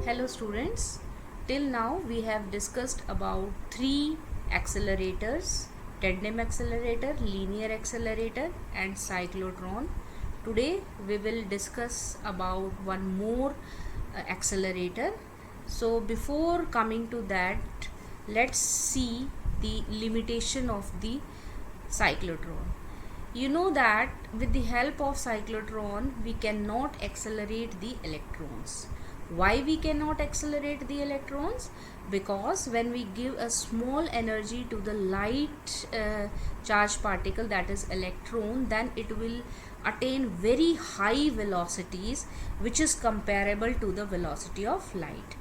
Hello students, till now we have discussed about three accelerators: tandem accelerator, linear accelerator and cyclotron. Today we will discuss about one more accelerator. So before coming to that, let's see the limitation of the cyclotron. You know that with the help of cyclotron we cannot accelerate the electrons. Why we cannot accelerate the electrons? Because when we give a small energy to the light charged particle, that is electron, then it will attain very high velocities which is comparable to the velocity of light.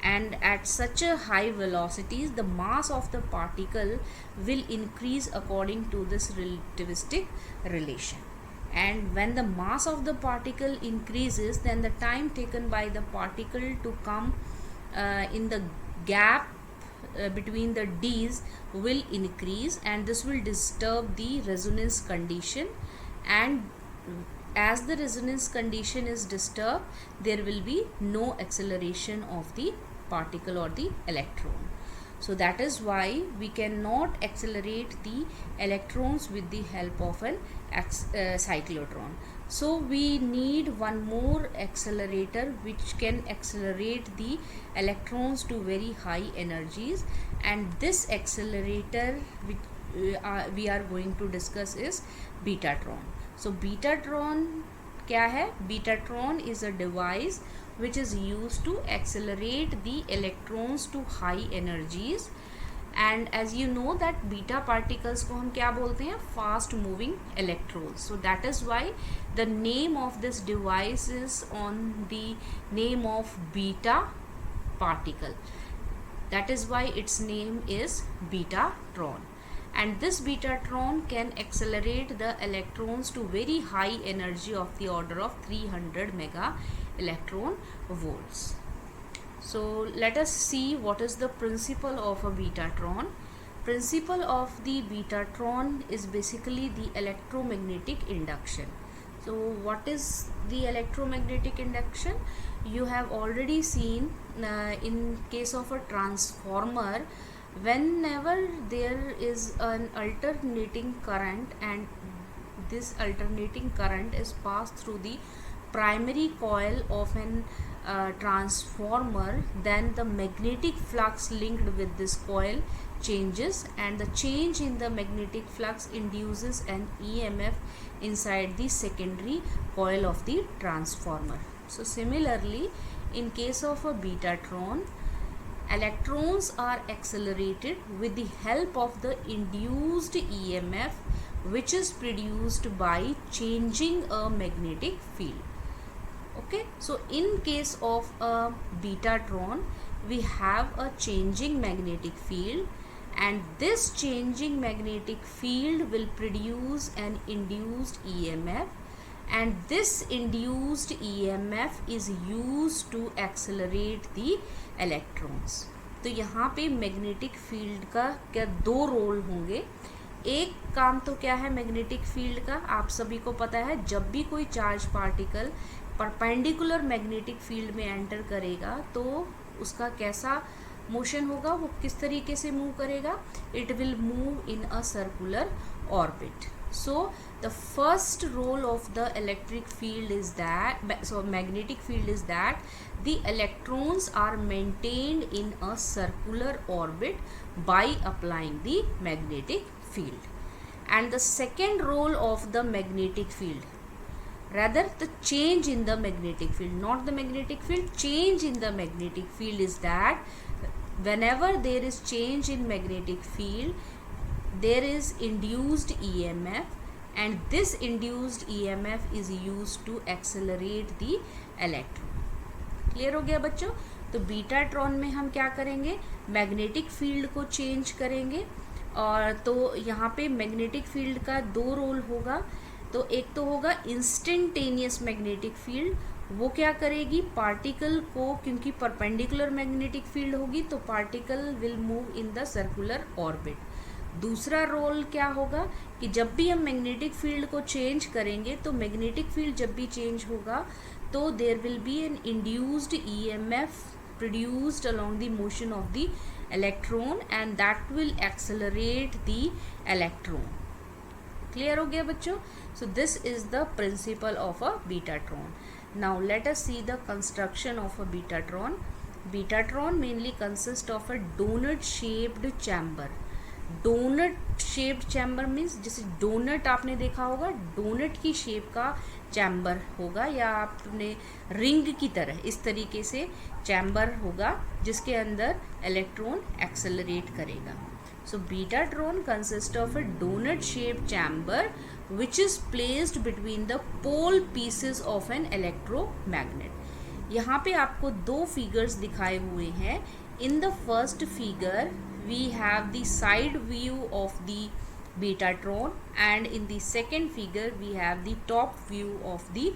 And at such a high velocities the mass of the particle will increase according to this relativistic relation. And when the mass of the particle increases, then the time taken by the particle to come in the gap between the D's will increase, and this will disturb the resonance condition. And as the resonance condition is disturbed, there will be no acceleration of the particle or the electron. So that is why we cannot accelerate the electrons with the help of an cyclotron. So we need one more accelerator which can accelerate the electrons to very high energies, and this accelerator which we are going to discuss is betatron. So betatron क्या है? Betatron is a device which is used to accelerate the electrons to high energies. And as you know that beta particles को हम क्या बोलते हैं? Fast moving electrons. So that is why the name of this device is on the name of beta particle. That is why its name is betatron. And this betatron can accelerate the electrons to very high energy of the order of 300 mega electron volts. So let us see what is the principle of a betatron. Principle of the betatron is basically the electromagnetic induction. So what is the electromagnetic induction? You have already seen in case of a transformer, whenever there is an alternating current and this alternating current is passed through the primary coil of an transformer, then the magnetic flux linked with this coil changes, and the change in the magnetic flux induces an EMF inside the secondary coil of the transformer. So similarly, in case of a betatron, electrons are accelerated with the help of the induced EMF which is produced by changing a magnetic field. Okay, so in case of a betatron we have a changing magnetic field, and this changing magnetic field will produce an induced EMF, and this induced EMF is used to accelerate the electrons. तो यहाँ पे magnetic field का क्या दो role होंगे. एक काम तो क्या है मैग्नेटिक फील्ड का, आप सभी को पता है, जब भी कोई charge particle perpendicular magnetic field में एंटर करेगा तो उसका कैसा मोशन होगा, वो किस तरीके से मूव करेगा. It will move in a circular orbit. So the first role of the electric field is that, so magnetic field is that the electrons are maintained in a circular orbit by applying the magnetic field. And the second role of the magnetic field, rather the change in the magnetic field, not the magnetic field, change in the magnetic field, is that whenever there is change in magnetic field, there is induced EMF, and this induced EMF is used to accelerate the electron. Clear हो गया बच्चों. तो betatron में हम क्या करेंगे, magnetic field को change करेंगे. और तो यहाँ पे मैग्नेटिक फील्ड का दो रोल होगा. तो एक तो होगा इंस्टेंटेनियस मैग्नेटिक फील्ड, वो क्या करेगी, पार्टिकल को, क्योंकि परपेंडिकुलर मैग्नेटिक फील्ड होगी तो particle will move in the circular orbit. दूसरा रोल क्या होगा कि जब भी हम मैग्नेटिक फील्ड को चेंज करेंगे, तो मैग्नेटिक फील्ड जब भी चेंज होगा तो there will be an induced EMF produced along the motion of the electron and that will accelerate the electron. Clear हो गया बच्चों? So this is the principle of a betatron. Now let us see the construction of a betatron. Betatron mainly consist of a donut shaped chamber. Donut shaped chamber means जैसे donut आपने देखा होगा, donut की shape का chamber होगा या आपने ring की तरह इस तरीके से चैम्बर होगा जिसके अंदर इलेक्ट्रॉन एक्सेलरेट करेगा. So betatron consists of a donut shaped chamber which is placed between the pole pieces of an electromagnet. यहाँ पे आपको दो फिगर्स दिखाए हुए हैं. In the first figure we have the side view of the betatron and in the second figure we have the top view of the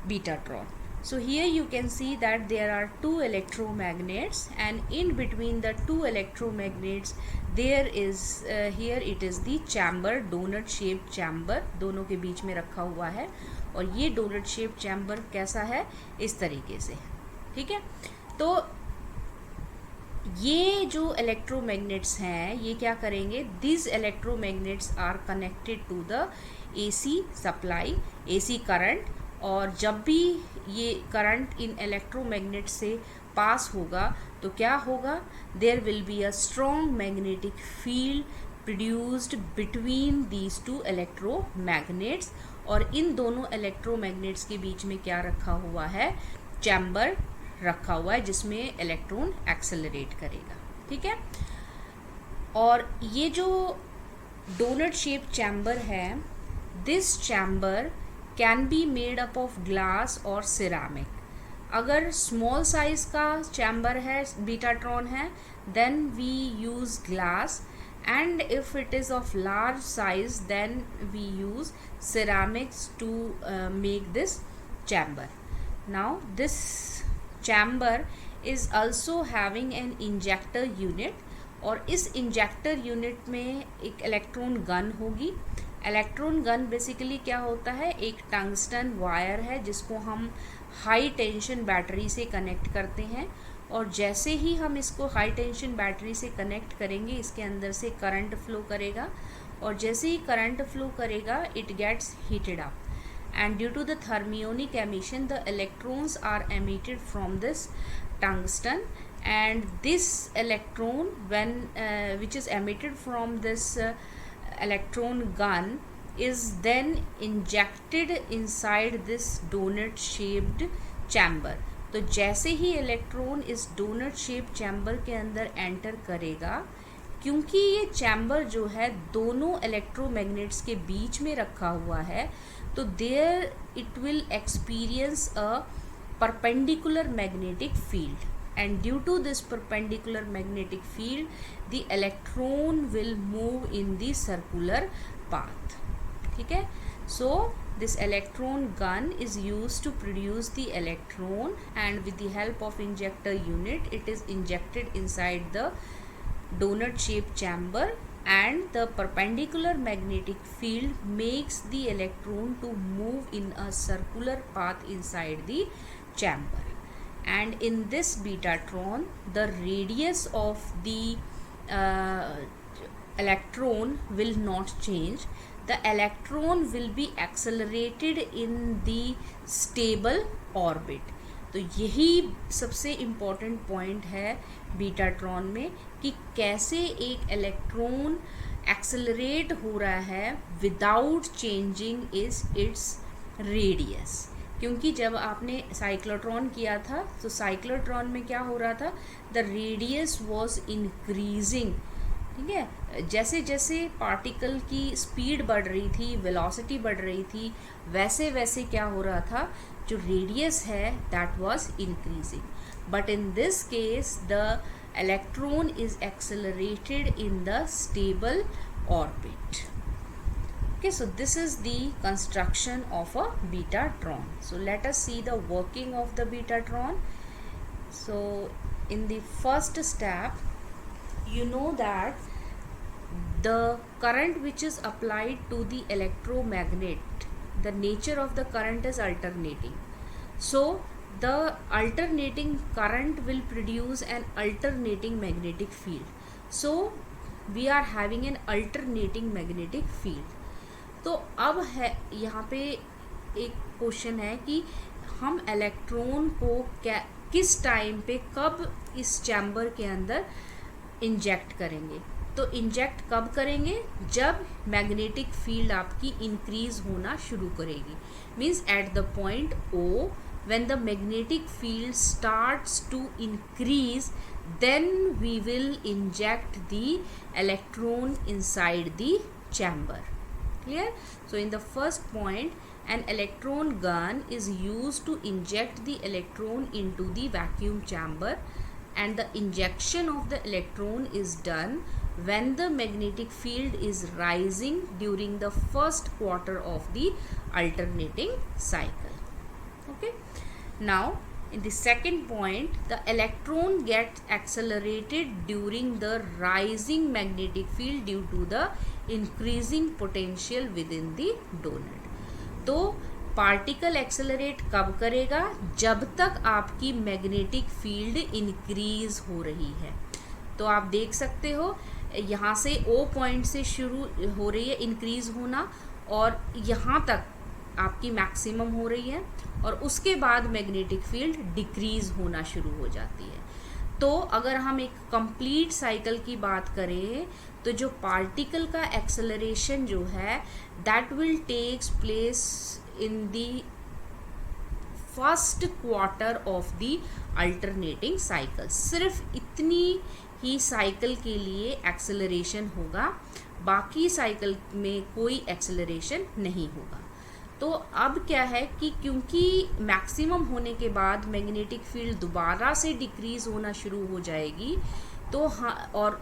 betatron. So here you can see that there are two electromagnets and in between the two electromagnets there is here it is the chamber, donut shaped chamber दोनों के बीच में रखा हुआ है और ये donut shaped chamber कैसा है, इस तरीके से. ठीक है, तो ये जो electromagnets हैं ये क्या करेंगे, these electromagnets are connected to the AC supply, AC current. और जब भी ये करंट इन इलेक्ट्रोमैग्नेट से पास होगा तो क्या होगा, there will be a strong magnetic field produced between these two electromagnets. और इन दोनों इलेक्ट्रोमैग्नेट्स के बीच में क्या रखा हुआ है, चैम्बर रखा हुआ है जिसमें इलेक्ट्रॉन एक्सेलरेट करेगा. ठीक है, और ये जो डोनट शेप चैम्बर है, this chamber can be made up of glass और सिरामिक. अगर स्मॉल साइज का चैम्बर है, बीटाट्रॉन है, then we use glass and if it is of large size then we use ceramics to make this chamber. Now this chamber is also having an injector unit और इस injector unit में एक electron gun होगी. Electron gun basically क्या होता है, एक tungsten wire है जिसको हम हाई टेंशन बैटरी से कनेक्ट करते हैं और जैसे ही हम इसको हाई टेंशन बैटरी से कनेक्ट करेंगे इसके अंदर से करंट फ्लो करेगा और जैसे ही करंट फ्लो करेगा it gets heated up and due to the thermionic emission the electrons are emitted from this tungsten and this electron when which is emitted from this electron gun is then injected inside this donut shaped chamber. तो जैसे ही electron इस donut shape chamber के अंदर enter करेगा, क्योंकि ये chamber जो है दोनों इलेक्ट्रोमैग्नेट्स के बीच में रखा हुआ है, तो there it will experience a perpendicular magnetic field and due to this perpendicular magnetic field the electron will move in the circular path. ठीक है, so this electron gun is used to produce the electron and with the help of injector unit it is injected inside the donut shaped chamber and the perpendicular magnetic field makes the electron to move in a circular path inside the chamber. And in this betatron the radius of the electron will not change. The electron will be accelerated in the stable orbit. तो यही सबसे important point है betatron में कि कैसे एक electron accelerate हो रहा है विदाउट चेंजिंग इट्स रेडियस. क्योंकि जब आपने साइक्लोट्रॉन किया था तो साइक्लोट्रॉन में क्या हो रहा था, द रेडियस वॉज इंक्रीजिंग. ठीक है, जैसे जैसे पार्टिकल की स्पीड बढ़ रही थी, वेलोसिटी बढ़ रही थी, वैसे वैसे क्या हो रहा था, जो रेडियस है that was increasing. But in this case the electron is accelerated in the stable orbit. Okay, so this is the construction of a betatron. So let us see the working of the betatron. So in the first step, you know that the current which is applied to the electromagnet, the nature of the current is alternating. So the alternating current will produce an alternating magnetic field. So we are having an alternating magnetic field. तो अब है यहाँ पे एक question है कि हम electron को किस टाइम पे कब इस चैम्बर के अंदर इंजेक्ट करेंगे. तो इंजेक्ट कब करेंगे, जब मैग्नेटिक फील्ड आपकी इंक्रीज होना शुरू करेगी. Means at the point O, when the magnetic field starts to increase, then we will inject the electron inside the chamber. Clear? So in the first point, an electron gun is used to inject the electron into the vacuum chamber, and the injection of the electron is done when the magnetic field is rising during the first quarter of the alternating cycle. Okay, now in the second point, the electron gets accelerated during the rising magnetic field due to the increasing potential within the donut. तो particle accelerate कब करेगा, जब तक आपकी magnetic field increase हो रही है. तो आप देख सकते हो यहाँ से O पॉइंट से शुरू हो रही है इंक्रीज होना, और यहाँ तक आपकी मैक्सिमम हो रही है, और उसके बाद मैग्नेटिक फील्ड डिक्रीज होना शुरू हो जाती है. तो अगर हम एक कंप्लीट साइकिल की बात करें, तो जो पार्टिकल का एक्सेलरेशन जो है that will takes place in the first quarter of the alternating cycle. सिर्फ इतनी ही साइकिल के लिए एक्सेलरेशन होगा, बाकी साइकिल में कोई एक्सेलरेशन नहीं होगा. तो अब क्या है कि क्योंकि मैक्सिमम होने के बाद मैग्नेटिक फील्ड दोबारा से डिक्रीज होना शुरू हो जाएगी, तो हाँ, और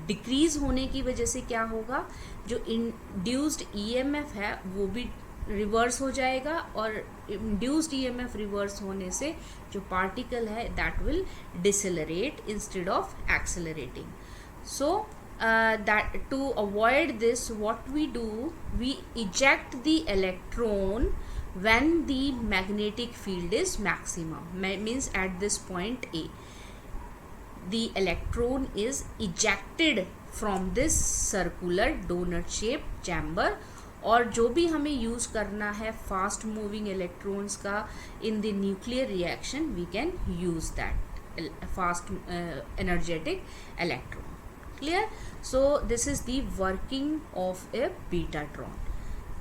डिक्रीज होने की वजह से क्या होगा, जो इंड्यूस्ड ईएमएफ है वो भी रिवर्स हो जाएगा, और इंड्यूस्ड ईएमएफ रिवर्स होने से जो पार्टिकल है that will decelerate instead of accelerating. So that to avoid this, what we do, we eject the electron when the magnetic field is maximum. Means at this point A, the electron is ejected from this circular donut shaped chamber. और जो भी हमें use करना है fast moving electrons का in the nuclear reaction, we can use that fast energetic electron. Clear? So this is the working of a betatron.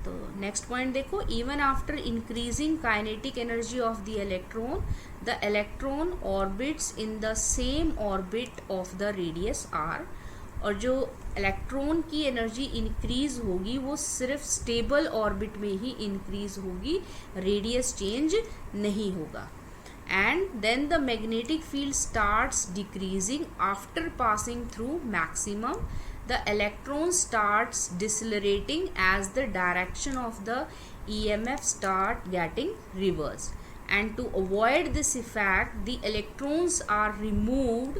तो next point देखो, even after increasing kinetic energy of the electron, the electron orbits in the same orbit of the radius R. और जो electron की energy increase होगी वो सिर्फ stable orbit में ही increase होगी, रेडियस चेंज नहीं होगा. And then the magnetic field starts decreasing after passing through maximum. The electron starts decelerating as the direction of the EMF start getting reversed. And to avoid this effect, the electrons are removed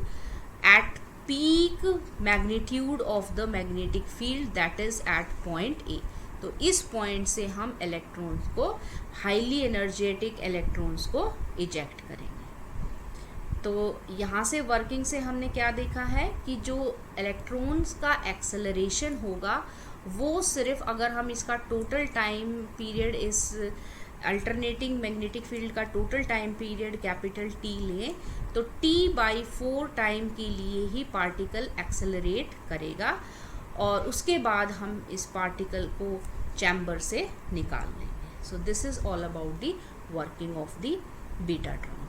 at peak magnitude of the magnetic field, that is at point A. तो इस point से हम electrons को, highly energetic electrons को eject करेंगे. तो यहाँ से वर्किंग से हमने क्या देखा है कि जो इलेक्ट्रॉन्स का एक्सेलरेशन होगा वो सिर्फ, अगर हम इसका टोटल टाइम पीरियड, इस अल्टरनेटिंग मैग्नेटिक फील्ड का total time period capital T लें, तो T/4 टाइम के लिए ही पार्टिकल एक्सेलरेट करेगा, और उसके बाद हम इस पार्टिकल को चैम्बर से निकाल लेंगे. सो this is all about the working of the betatron.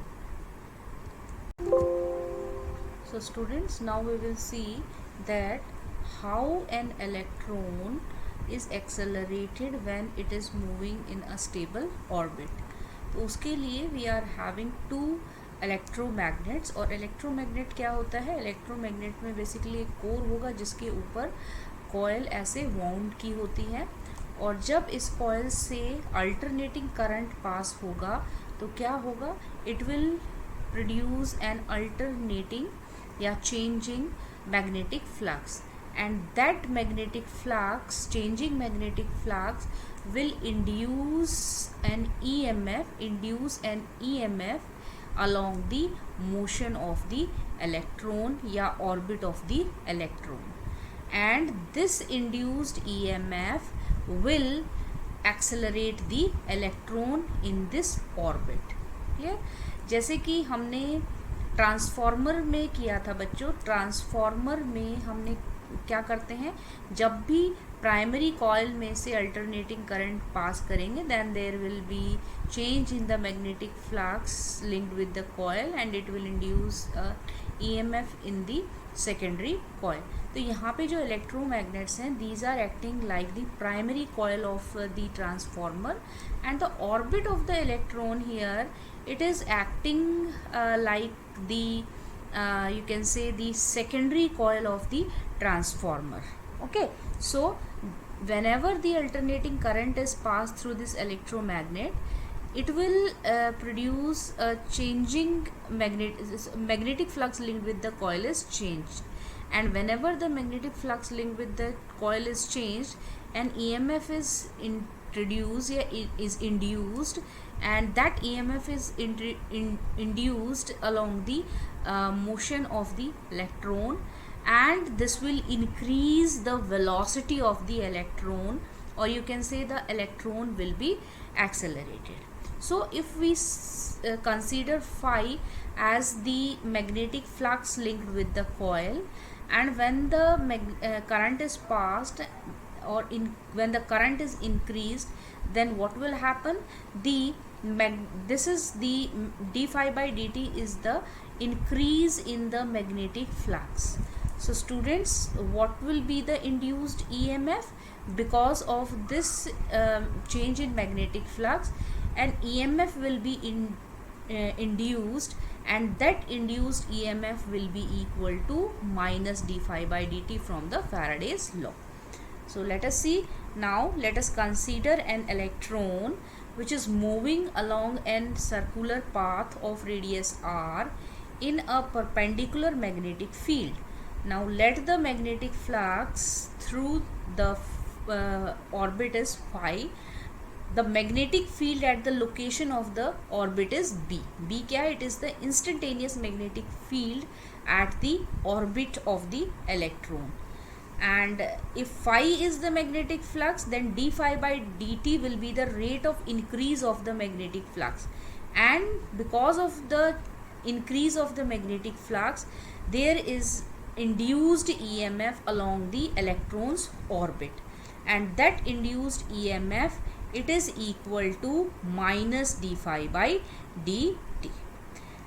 So students, now we will see that how an electron is accelerated when it is moving in a stable orbit. तो उसके लिए we are having two electromagnets. और electromagnet क्या होता है, electromagnet में basically एक core होगा जिसके ऊपर कॉयल ऐसे वाउंड की होती है, और जब इस कॉयल से अल्टरनेटिंग करंट पास होगा तो क्या होगा, it will produce an alternating या changing magnetic flux, and that magnetic flux, changing magnetic flux will induce an EMF along the motion of the electron या orbit of the electron, and this induced EMF will accelerate the electron in this orbit. Clear? जैसे कि हमने transformer में किया था बच्चों, transformer में हमने क्या करते हैं, जब भी प्राइमरी कॉइल में से अल्टरनेटिंग करंट पास करेंगे then there will be change in the magnetic flux linked with the coil and it will induce EMF in the secondary coil. तो यहाँ पे जो इलेक्ट्रोमैग्नेट्स हैं these are acting like the primary coil of the transformer and the orbit of the electron here it is acting like the you can say the secondary coil of the transformer. Okay, so whenever the alternating current is passed through this electromagnet, it will produce a changing magnetic flux linked with the coil is changed, and whenever the magnetic flux linked with the coil is changed, an EMF is introduced, is induced, and that EMF is induced along the motion of the electron, and this will increase the velocity of the electron, or you can say the electron will be accelerated. So if we consider phi as the magnetic flux linked with the coil, and when the current is passed or when the current is increased, then what will happen, this is the d phi by dt is the increase in the magnetic flux. So students, what will be the induced EMF? Because of this change in magnetic flux, an EMF will be induced, and that induced EMF will be equal to minus d phi by dt from the Faraday's law. So let us see. Now let us consider an electron which is moving along a circular path of radius r in a perpendicular magnetic field. Now let the magnetic flux through the orbit is phi. The magnetic field at the location of the orbit is B. B क्या है? It is the instantaneous magnetic field at the orbit of the electron. And if phi is the magnetic flux, then d phi by dt will be the rate of increase of the magnetic flux, and because of the increase of the magnetic flux, there is induced EMF along the electron's orbit, and that induced EMF, it is equal to minus d phi by dt.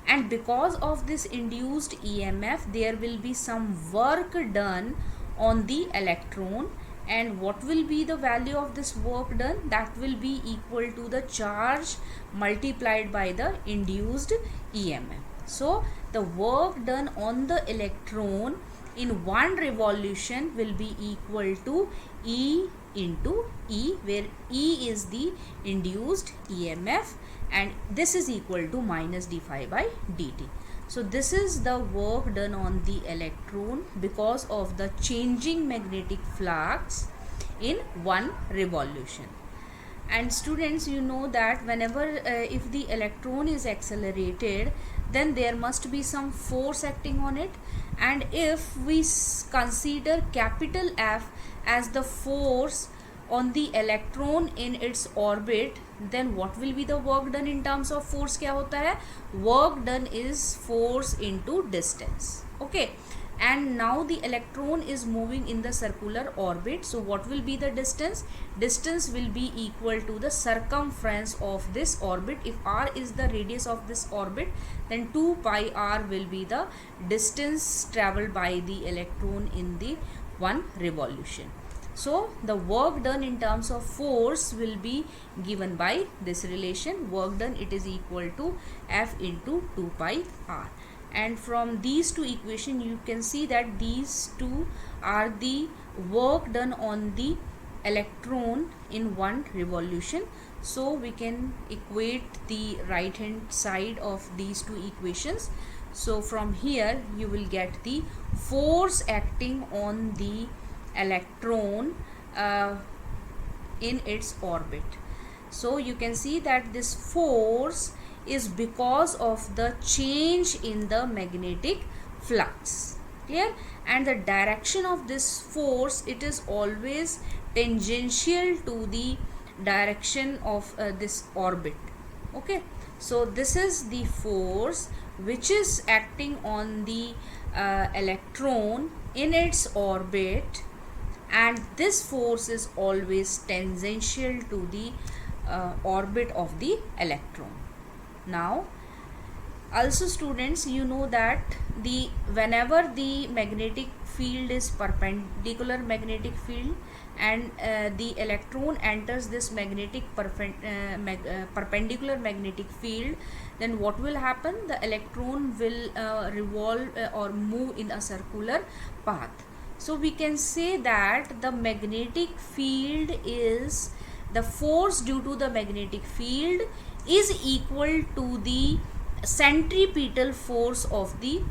And because of this induced EMF, there will be some work done on the electron, and what will be the value of this work done? That will be equal to the charge multiplied by the induced EMF. So the work done on the electron in one revolution will be equal to E into E, where E is the induced EMF, and this is equal to minus d phi by dt. So this is the work done on the electron because of the changing magnetic flux in one revolution. And students, you know that whenever if the electron is accelerated, then there must be some force acting on it, and if we consider capital F as the force on the electron in its orbit, then what will be the work done in terms of force? क्या होता है? Work done is force into distance. Okay, and now the electron is moving in the circular orbit, so what will be the distance? Distance will be equal to the circumference of this orbit. If r is the radius of this orbit, then 2 pi r will be the distance traveled by the electron in the one revolution. So the work done in terms of force will be given by this relation. Work done, it is equal to F into 2 pi r. And from these two equations you can see that these two are the work done on the electron in one revolution. So we can equate the right hand side of these two equations. So from here you will get the force acting on the electron in its orbit. So you can see that this force is because of the change in the magnetic flux. Clear? And the direction of this force, it is always tangential to the direction of this orbit. Okay, so this is the force which is acting on the electron in its orbit, and this force is always tangential to the orbit of the electron. Now also students, you know that whenever the magnetic field is perpendicular magnetic field, and the electron enters this perpendicular magnetic field, then what will happen? The electron will revolve or move in a circular path. So we can say that the magnetic field is, the force due to the magnetic field is equal to the centripetal force of the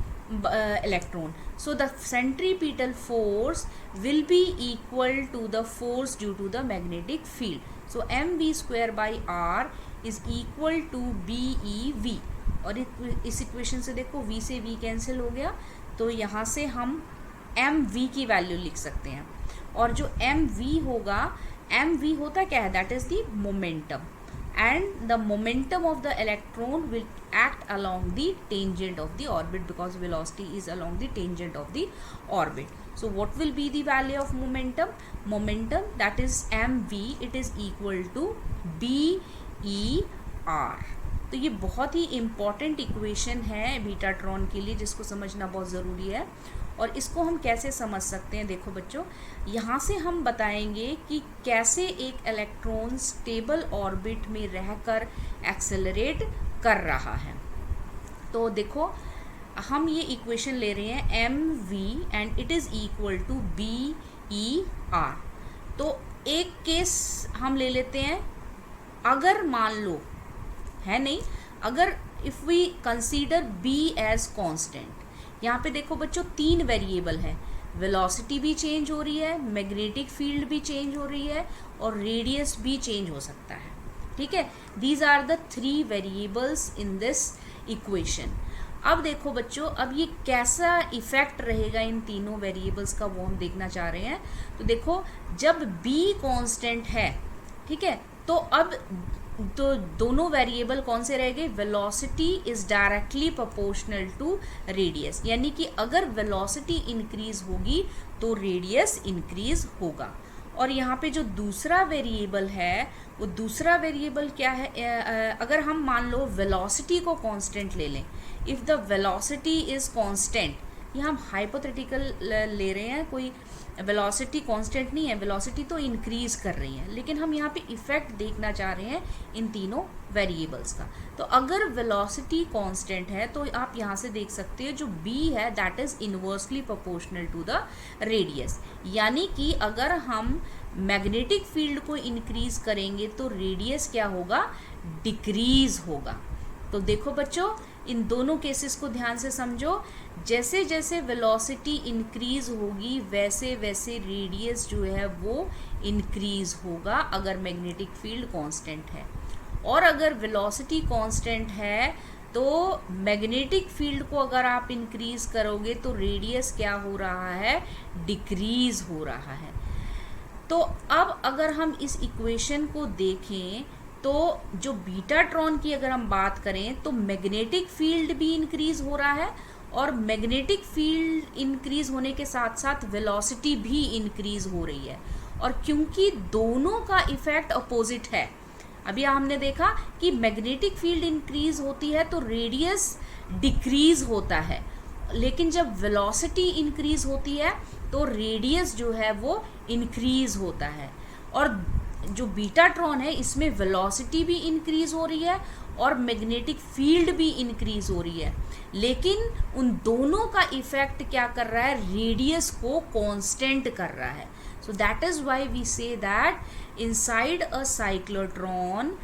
electron. So the centripetal force will be equal to the force due to the magnetic field. So mv square by r is equal to BeV. और इस equation से देखो v से v cancel हो गया, तो यहाँ से हम mv की वैल्यू लिख सकते हैं. और जो mv होगा, mv होता क्या है? That is the momentum, and the momentum of the electron will act along the tangent of the orbit, because velocity is along the tangent of the orbit. So what will be the value of momentum? Momentum, that is mv, it is equal to BeR. तो ये बहुत ही important equation है betatron के लिए, जिसको समझना बहुत ज़रूरी है. और इसको हम कैसे समझ सकते हैं? देखो बच्चों, यहाँ से हम बताएंगे कि कैसे एक इलेक्ट्रॉन स्टेबल ऑर्बिट में रहकर एक्सेलरेट कर रहा है. तो देखो, हम ये इक्वेशन ले रहे हैं mv and it is equal to BeR. तो एक केस हम ले लेते हैं. अगर मान लो, है नहीं, अगर if we consider b as constant, यहाँ पे देखो बच्चों 3 वेरिएबल है. वेलोसिटी भी चेंज हो रही है, मैग्नेटिक फील्ड भी चेंज हो रही है, और रेडियस भी चेंज हो सकता है. ठीक है, these are the 3 variables in this equation. अब देखो बच्चों, अब ये कैसा इफेक्ट रहेगा इन तीनों वेरिएबल्स का, वो हम देखना चाह रहे हैं. तो देखो, जब b कांस्टेंट है, ठीक है, तो अब तो दोनों वेरिएबल कौन से रह गए? Velocity is directly proportional to radius, यानी कि अगर वेलोसिटी इंक्रीज होगी तो रेडियस इंक्रीज होगा. और यहाँ पे जो दूसरा वेरिएबल है, वो दूसरा वेरिएबल क्या है? अगर हम मान लो वेलोसिटी को कांस्टेंट ले लें, if the velocity is constant, ये हम हाइपोथेटिकल ले रहे हैं, कोई वेलोसिटी कांस्टेंट नहीं है, वेलोसिटी तो इंक्रीज कर रही है, लेकिन हम यहाँ पे इफेक्ट देखना चाह रहे हैं इन तीनों वेरिएबल्स का. तो अगर वेलोसिटी कांस्टेंट है, तो आप यहाँ से देख सकते हो जो b है that is inversely proportional to the radius, यानी कि अगर हम मैग्नेटिक फील्ड को इंक्रीज करेंगे तो रेडियस क्या होगा? डिक्रीज होगा. तो देखो बच्चों, इन दोनों केसेस को ध्यान से समझो. जैसे जैसे वेलोसिटी इंक्रीज होगी, वैसे वैसे रेडियस जो है वो इंक्रीज होगा अगर मैग्नेटिक फील्ड कांस्टेंट है. और अगर वेलोसिटी कांस्टेंट है, तो मैग्नेटिक फील्ड को अगर आप इंक्रीज करोगे तो रेडियस क्या हो रहा है? डिक्रीज हो रहा है. तो अब अगर हम इस इक्वेशन को देखें, तो जो बीटाट्रॉन की अगर हम बात करें, तो मैग्नेटिक फील्ड भी इंक्रीज हो रहा है, और मैग्नेटिक फील्ड इंक्रीज होने के साथ साथ वेलोसिटी भी इंक्रीज हो रही है. और क्योंकि दोनों का इफेक्ट अपोजिट है, अभी हमने देखा कि मैग्नेटिक फील्ड इंक्रीज होती है तो रेडियस डिक्रीज होता है, लेकिन जब वेलोसिटी इंक्रीज होती है तो रेडियस जो है वो इंक्रीज होता है. और जो बीटाट्रॉन है, इसमें वेलोसिटी भी इंक्रीज हो रही है और मैग्नेटिक फील्ड भी इंक्रीज हो रही है, लेकिन उन दोनों का इफेक्ट क्या कर रहा है? रेडियस को कांस्टेंट कर रहा है. So that is why we say that inside a cyclotron,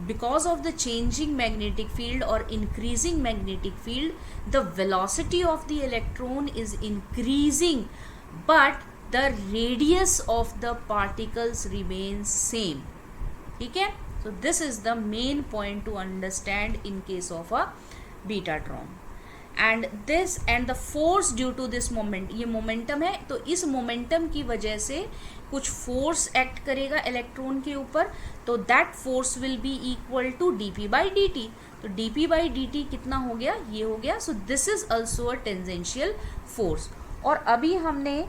because of the changing magnetic field or increasing magnetic field, the velocity of the electron is increasing, but the radius of the particles remains same. ठीक है, So this is the main point to understand in case of a betatron. And this and the force due to this moment, ये momentum है, तो इस momentum की वजह से कुछ फोर्स एक्ट करेगा इलेक्ट्रॉन के ऊपर, तो that force will be equal to dp by dt. तो dp बाई dt कितना हो गया, ये हो गया. So this is also a tangential force. और अभी हमने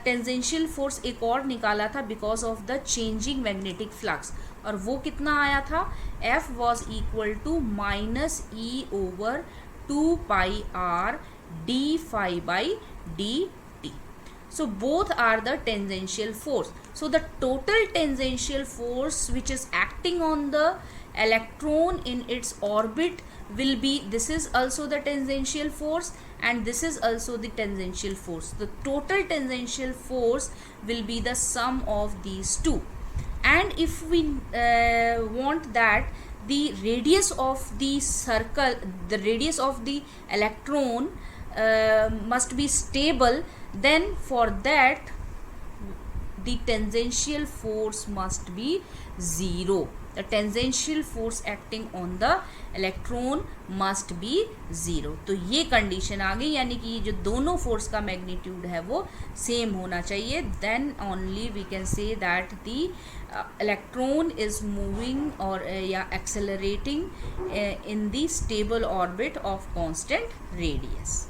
टेंजेंशियल फोर्स एक और निकाला था because of the changing magnetic flux, और वो कितना आया था, F was equal to minus E over 2 pi r d phi by dt. So both are the tangential force. So the total tangential force which is acting on the electron in its orbit will be, this is also the tangential force and this is also the tangential force. The total tangential force will be the sum of these two. And if we want that the radius of the circle, the radius of the electron must be stable, then for that the tangential force must be 0. The tangential force acting on the electron must be 0. तो ये condition आ गई, यानी कि जो दोनों force का magnitude है वो सेम होना चाहिए. Then only we can say that the electron is moving और या accelerating in the stable orbit of constant radius.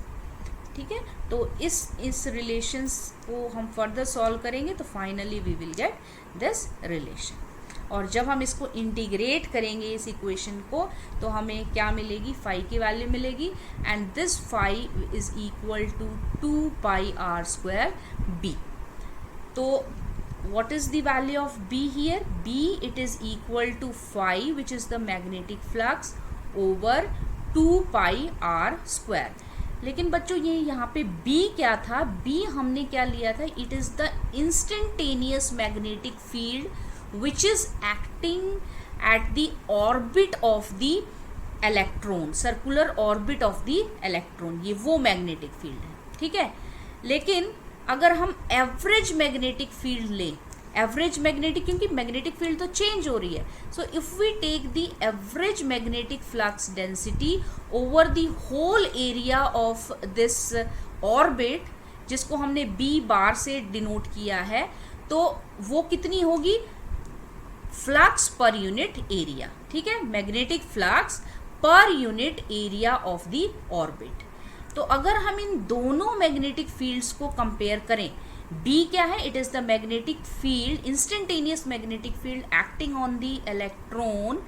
ठीक है, तो इस रिलेशंस को हम फर्दर सॉल्व करेंगे तो finally we will get this relation. और जब हम इसको इंटीग्रेट करेंगे इस इक्वेशन को, तो हमें क्या मिलेगी, फाई की वैल्यू मिलेगी, and this phi is equal to 2 pi R square B. तो what is the value of B here? B, it is equal to phi, which is the magnetic flux, over 2 pi r square. लेकिन बच्चों ये यहाँ पे B क्या था, B हमने क्या लिया था, it is the instantaneous magnetic field which is acting at the orbit of the electron, circular orbit of the electron. ये वो magnetic field है. ठीक है, लेकिन अगर हम एवरेज मैग्नेटिक फील्ड लें, एवरेज मैग्नेटिक, क्योंकि मैग्नेटिक फील्ड तो चेंज हो रही है, so if we take the average magnetic flux density over the whole area of this orbit, जिसको हमने बी बार से डिनोट किया है, तो वो कितनी होगी, फ्लक्स पर यूनिट एरिया. ठीक है, magnetic flux per unit area of the orbit. तो अगर हम इन दोनों मैग्नेटिक फील्ड्स को कंपेयर करें, B क्या है, it is the magnetic field, instantaneous magnetic field acting on the electron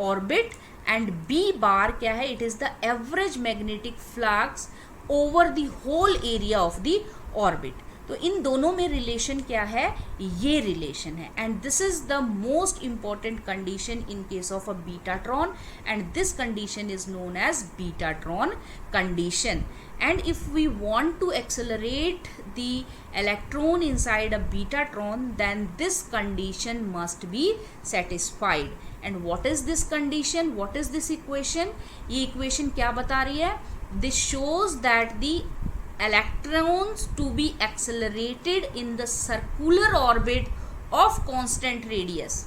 orbit, and B bar क्या है, it is the average magnetic flux over the whole area of the orbit. तो इन दोनों में relation क्या है, ये रिलेशन है, and this is the most important condition in case of a betatron, and this condition is known as betatron condition. And if we want to accelerate the electron inside a betatron, then this condition must be satisfied. And what is this condition, what is this equation, ये equation क्या बता रही है, this shows that the electrons to be accelerated in the circular orbit of constant radius.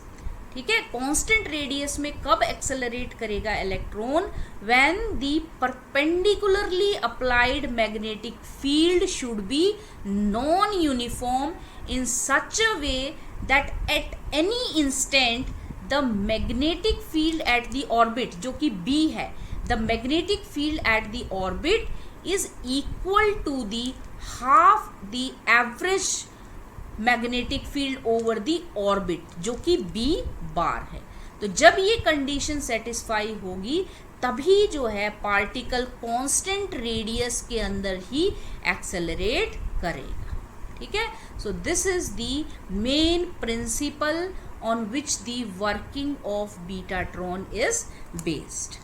ठीक है, constant radius में कब accelerate करेगा electron, when the perpendicularly applied magnetic field should be non-uniform in such a way that at any instant the magnetic field at the orbit, जो कि B है, the magnetic field at the orbit is equal to the half the average magnetic field over the orbit, जो कि B बार है. तो जब ये condition satisfy होगी तभी जो है पार्टिकल कांस्टेंट रेडियस के अंदर ही एक्सेलरेट करेगा. ठीक है, सो this is the main principal on which the working of betatron is based.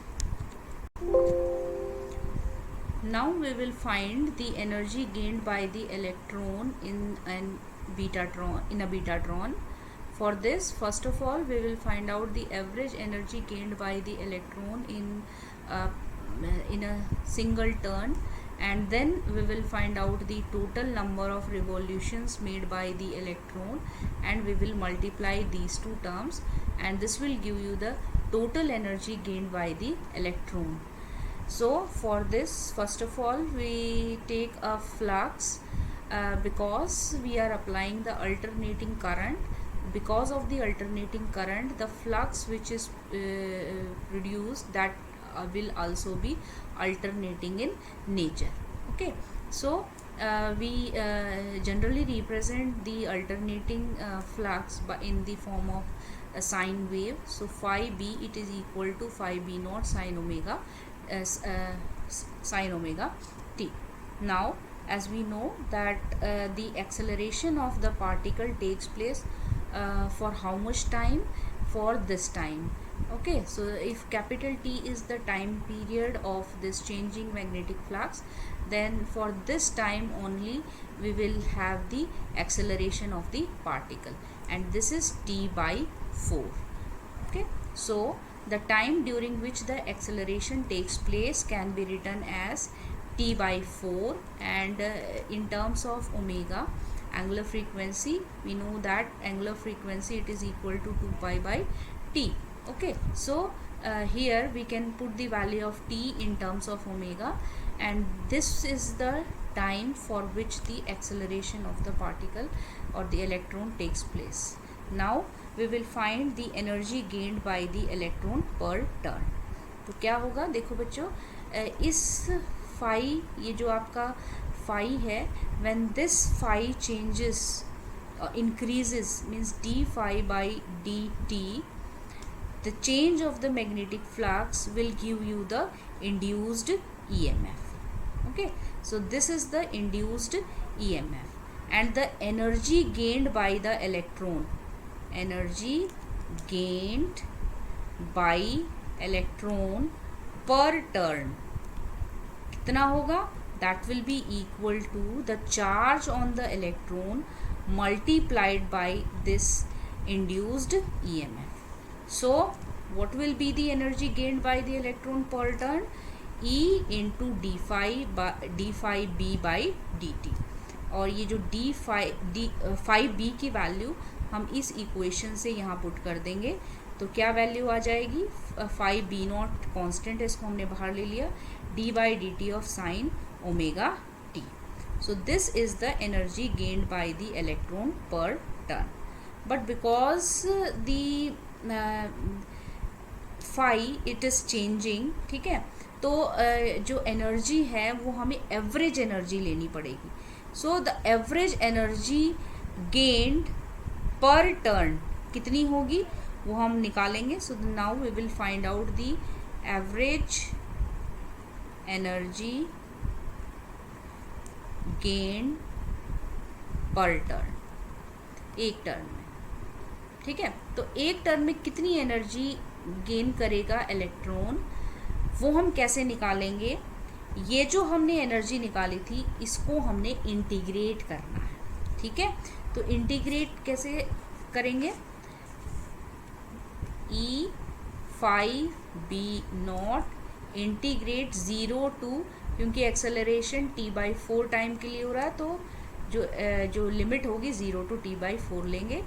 Now we will find the energy gained by the electron in a betatron. For this, first of all, we will find out the average energy gained by the electron in a single turn, and then we will find out the total number of revolutions made by the electron, and we will multiply these two terms, and this will give you the total energy gained by the electron. So for this, first of all, we take a flux because we are applying the alternating current. Because of the alternating current, the flux which is produced, that will also be alternating in nature. Okay, so we generally represent the alternating flux in the form of a sine wave. So phi b, it is equal to phi b naught sine omega as sine omega t. Now as we know that the acceleration of the particle takes place for how much time? For this time. Okay, so if capital T is the time period of this changing magnetic flux, then for this time only we will have the acceleration of the particle, and this is T by 4. Okay, so the time during which the acceleration takes place can be written as T by 4, and in terms of omega, angular frequency, we know that angular frequency, it is equal to 2 pi by t. Okay, so here we can put the value of t in terms of omega, and this is the time for which the acceleration of the particle or the electron takes place. Now we will find the energy gained by the electron per turn. तो क्या होगा, देखो बच्चों, इस phi, ये जो आपका phi है, when this phi changes increases, means d phi by dt, the change of the magnetic flux will give you the induced EMF. Okay, so this is the induced EMF, and the energy gained by the electron, energy gained by electron per turn कितना होगा? That will be equal to the charge on the electron multiplied by this induced EMF. So what will be the energy gained by the electron per turn? E into d phi b by dt. और ये जो phi b की value हम इस equation से यहाँ put कर देंगे, तो क्या वैल्यू आ जाएगी? phi b नॉट कांस्टेंट है, इसको हमने बाहर ले लिया, d by dt of sine omega t. So this is the energy gained by the electron per turn. But because the phi it is changing, ठीक है, तो जो एनर्जी है वो हमें एवरेज एनर्जी लेनी पड़ेगी. So the average energy gained per turn कितनी होगी वो हम निकालेंगे. So now we will find out the average energy gain per turn, एक टर्न में. ठीक है, तो एक टर्न में कितनी एनर्जी गेन करेगा इलेक्ट्रॉन, वो हम कैसे निकालेंगे? ये जो हमने एनर्जी निकाली थी इसको हमने इंटीग्रेट करना है. ठीक है, तो इंटीग्रेट कैसे करेंगे? E phi b naught integrate 0 to, क्योंकि एक्सेलरेशन t/4 टाइम के लिए हो रहा है, तो जो लिमिट होगी 0 टू t/4 लेंगे.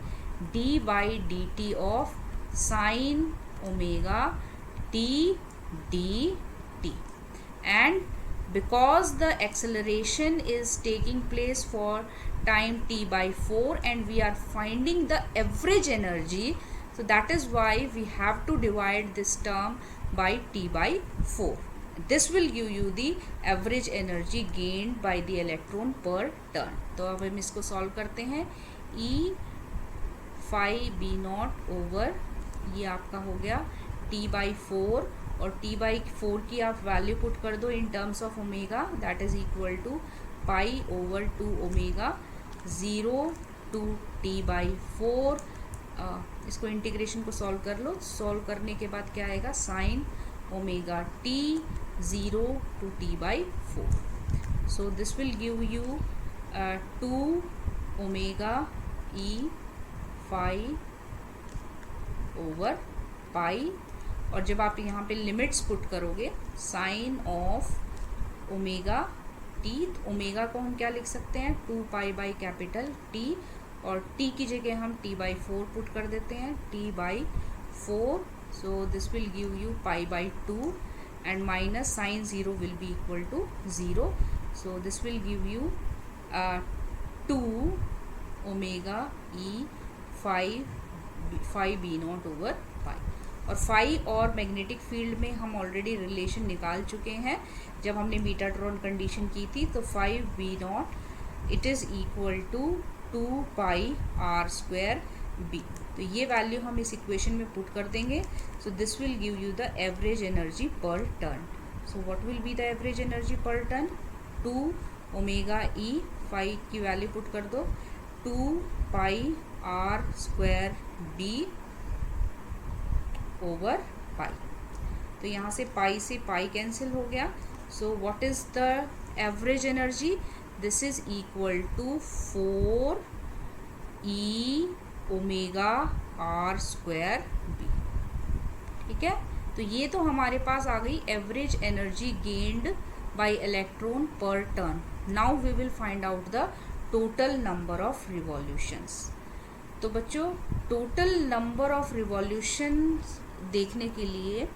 d/dt of sine omega t dt, and because the acceleration is taking place for time t/4 and we are finding the average energy, so that is why we have to divide this term by t/4. This will give you the average energy gained by the electron per turn. तो अब हम इसको solve करते हैं. E phi b not over, ये आपका हो गया t/4, और t/4 की आप वैल्यू पुट कर दो in terms of omega, that is equal to pi over 2 omega 0 to t/4. इसको इंटीग्रेशन को सॉल्व कर लो. सॉल्व करने के बाद क्या आएगा? Sine omega t 0 to t/4. So this will give you 2 omega e phi over pi, और जब आप यहाँ पे लिमिट्स पुट करोगे साइन ऑफ ओमेगा टी, तो ओमेगा को हम क्या लिख सकते हैं? 2 पाई बाई कैपिटल टी, और टी की जगह हम t/4 पुट कर देते हैं, t/4 4, so this will give you pi by 2, and minus sine 0 will be equal to 0, so this will give you 2 omega e 5 b not over pi. और phi और magnetic field में हम already relation निकाल चुके हैं जब हमने betatron condition की थी, तो 5 b naught it is equal to 2 pi R square B. तो ये वैल्यू हम इस इक्वेशन में पुट कर देंगे, so this will give you the average energy per turn. So what will be the average energy per turn? 2 omega E 5 की value put कर दो, 2 pi R square B over pi. तो यहाँ से पाई कैंसिल हो गया, so what is the average energy? This is equal to 4 E omega R square B. ठीक है, तो ये तो हमारे पास आ गई average energy gained by electron per turn. Now we will find out the total number of revolutions. तो बच्चों, टोटल नंबर ऑफ रिवॉल्यूशंस देखने के लिए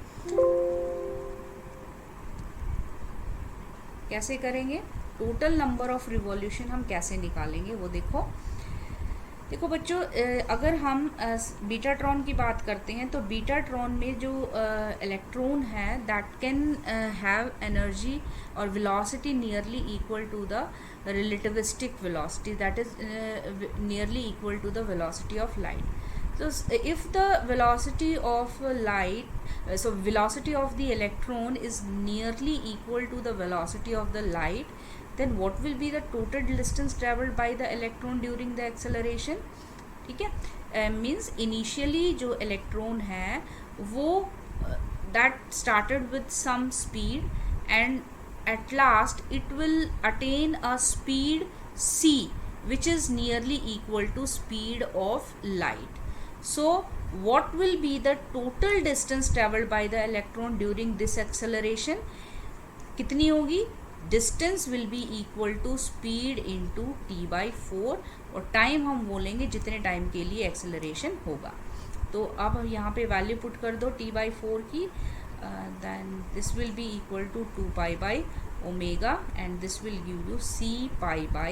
कैसे करेंगे? टोटल नंबर ऑफ रिवॉल्यूशन हम कैसे निकालेंगे वो देखो बच्चों, अगर हम बीटाट्रॉन की बात करते हैं तो बीटाट्रॉन में जो इलेक्ट्रॉन है दैट कैन हैव एनर्जी और velocity nearly equal to the relativistic velocity, that is nearly equal to the velocity of light. So if the velocity of light, so velocity of the electron is nearly equal to the velocity of the light, then what will be the total distance traveled by the electron during the acceleration? ठीक है, means initially जो electron है वो that started with some speed and at last it will attain a speed c which is nearly equal to speed of light. So what will be the total distance traveled by the electron during this acceleration? कितनी होगी? Distance will be equal to speed into t by 4, और time हम बोलेंगे जितने time के लिए acceleration होगा। तो अब यहाँ पे वैल्यू पुट कर दो t by 4 की, then this will be equal to 2 pi by omega and this will give you c pi by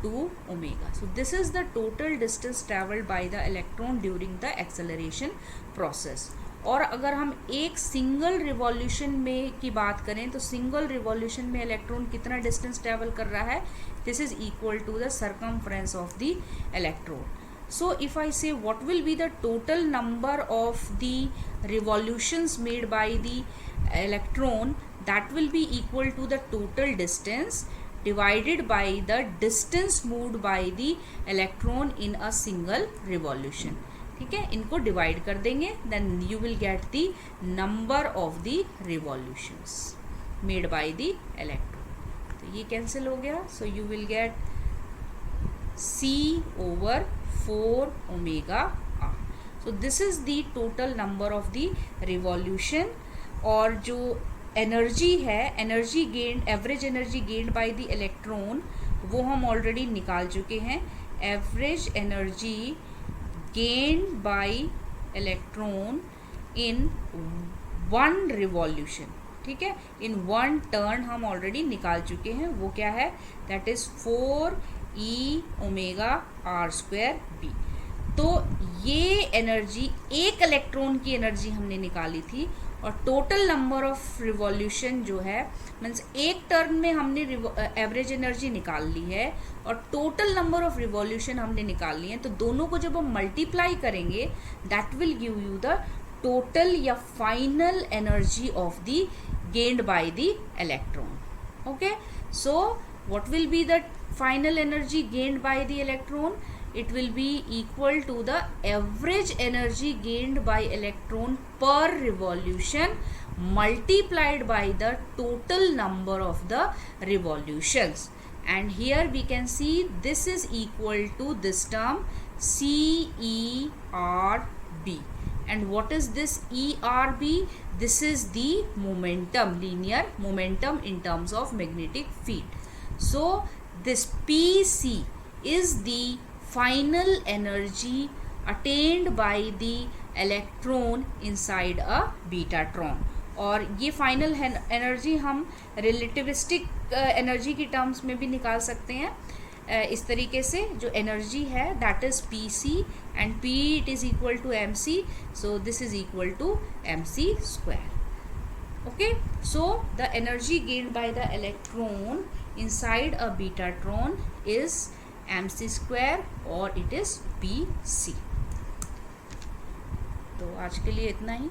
2 omega. So this is the total distance traveled by the electron during the acceleration process. और अगर हम एक single revolution में की बात करें तो single revolution में इलेक्ट्रॉन कितना डिस्टेंस ट्रैवल कर रहा है? This is equal to the circumference of the electron. So if I say what will be the total number of the revolutions made by the electron, that will be equal to the total distance divided by the distance moved by the electron in a single revolution. ठीक है, इनको divide कर देंगे, then you will get the number of the revolutions made by the electron. तो ये cancel हो गया, so you will get c over 4 omega r. So this is the total number of the revolution. और जो energy है, energy gained, average energy gained by the electron, वो हम already निकाल चुके हैं. Average energy gained by electron in 1 revolution, ठीक है, इन 1 टर्न हम ऑलरेडी निकाल चुके हैं. वो क्या है? That is 4 E omega R square B. तो ये एनर्जी, एक इलेक्ट्रॉन की एनर्जी हमने निकाली थी, और टोटल नंबर ऑफ रिवॉल्यूशन जो है, मीन्स एक टर्न में हमने एवरेज एनर्जी निकाल ली है और टोटल नंबर ऑफ रिवॉल्यूशन हमने निकाल ली है. तो दोनों को जब हम मल्टीप्लाई करेंगे, that will give you the total या final energy of the gained by the electron. Okay, so what will be the final energy gained by the electron? It will be equal to the average energy gained by electron per revolution multiplied by the total number of the revolutions. And here we can see this is equal to this term CERB. And what is this ERB? This is the momentum, linear momentum in terms of magnetic field. So this PC is the final energy attained by the electron inside a betatron. और ये final energy हम relativistic energy की terms में भी निकाल सकते हैं। इस तरीके से जो एनर्जी है that is P C and P it is equal to M C, so this is equal to M C square. Okay, so the energy gained by the electron inside a betatron is mc square or it is bc। तो आज के लिए इतना ही।